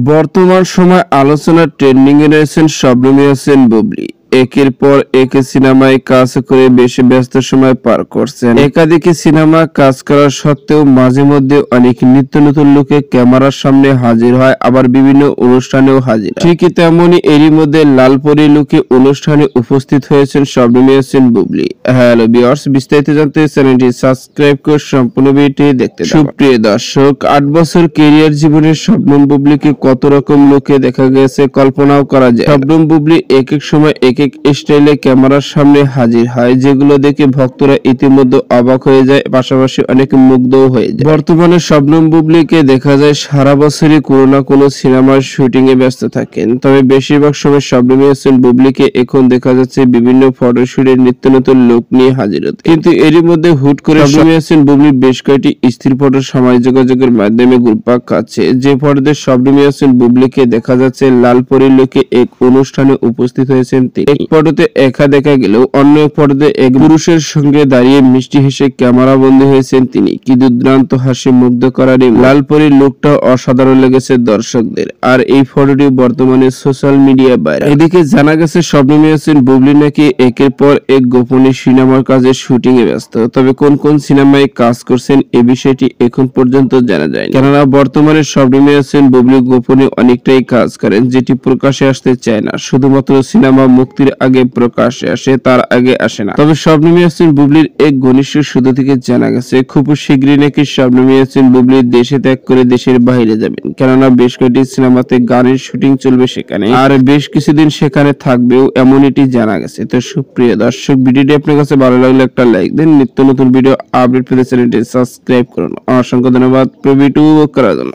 বর্তমান সময় আলোচনার ট্রেন্ডিং এ রয়েছেন শবনম ইয়াসমিন বুবলী। একের পর এক সিনেমায় কাজ করে বেশি ব্যস্ত সময় পার করছেন। একাধিক সিনেমা কাজ করার সত্ত্বেও মাঝে মধ্যে অনেক নিত্য নতুন লোকে ক্যামেরার সামনে হাজির হয়, আবার বিভিন্ন অনুষ্ঠানেও হাজির হয়। ঠিক তেমনই এরই মধ্যে লালপরী লুকে অনুষ্ঠানে উপস্থিত হয়েছেন শবনম ইয়াসমিন বুবলী। হ্যালো ভিউয়ার্স, বিস্তারিত জানতে চ্যানেলটি সাবস্ক্রাইব করে সম্পূর্ণ ভিডিওটি দেখতে থাকুন। সুপ্রিয় দর্শক, 8 বছর ক্যারিয়ার জীবনে শবনম বুবলীকে কত রকম লুকে দেখা গেছে কল্পনাও করা যায়। শবনম বুবলী এক এক সময় এক এক স্টাইলে ক্যামেরার সামনে হাজির হয়, যেগুলো দেখে ভক্তরা ইতিমধ্যে অবাক হয়ে যায়, পাশাপাশি অনেক মুগ্ধও হয়ে যায়। বর্তমানে শবনম বুবলীকে দেখা যায় সারা বছরই কোনো না কোনো সিনেমার শুটিং এ ব্যস্ত থাকেন। তবে বেশিরভাগ সময় শবনম ইয়াসমিন বুবলীকে এখন দেখা যাচ্ছে বিভিন্ন ফটোশুটে নিত্য নতুন লুক নিয়ে হাজির হতে। কিন্তু এরই মধ্যে হুট করে শবনম ইয়াসমিন বুবলী বেশ কয়েকটি স্থির ফটো সামাজিক যোগাযোগের মাধ্যমে ঘুরপাক খাচ্ছে। যে ফটোতে শবনম ইয়াসমিন বুবলীকে দেখা যাচ্ছে লালপরী লুকে এক অনুষ্ঠানে উপস্থিত হয়েছেন তিনি। এক ফটোতে একা দেখা গেলেও অন্য এক ফটোতে এক পুরুষের সঙ্গে দাঁড়িয়ে মিষ্টি হেসে ক্যামেরা বন্দী হয়েছেন তিনি। কি দুর্দান্ত হাসি মুগ্ধ করার এই লালপরীর লুকটা অসাধারণ লেগেছে দর্শকদের। আর এই ফটোটি বর্তমানে সোশ্যাল মিডিয়ায় ভাইরাল। এদিকে জানা গেছে শবনম ইয়াসমিন বুবলী নাকি একের পর এক গোপনে সিনেমার কাজে শুটিং এ ব্যস্ত। তবে কোন কোন সিনেমায় কাজ করছেন এ বিষয়টি এখন পর্যন্ত জানা যায়নি। কেননা বর্তমানে শবনম ইয়াসমিন বুবলী গোপনে অনেকটাই কাজ করেন, যেটি প্রকাশে আসতে চায় না। শুধুমাত্র সিনেমা মুক্তির আগে প্রকাশে আসে, তার আগে আসে না। তবে শবনম ইয়াসমিন বুবলীর এক ঘনিষ্ঠ সূত্র থেকে জানা গেছে খুব শীঘ্রই নাকি শবনম ইয়াসমিন বুবলী দেশে ত্যাগ করে দেশের বাইরে যাবেন। কেননা বেশ কয়েকটি সিনেমাতে গানের শুটিং চলবে সেখানে, আর বেশ কিছুদিন সেখানে থাকবেও, এমনটি জানা গেছে। তো সুপ্রিয় দর্শক, ভিডিওটি আপনার কাছে ভালো লাগলে একটা লাইক দিন। নিত্য নতুন ভিডিও আপডেট পেতে চ্যানেলটি সাবস্ক্রাইব করুন। অসংখ্য ধন্যবাদ ভিডিও করার জন্য।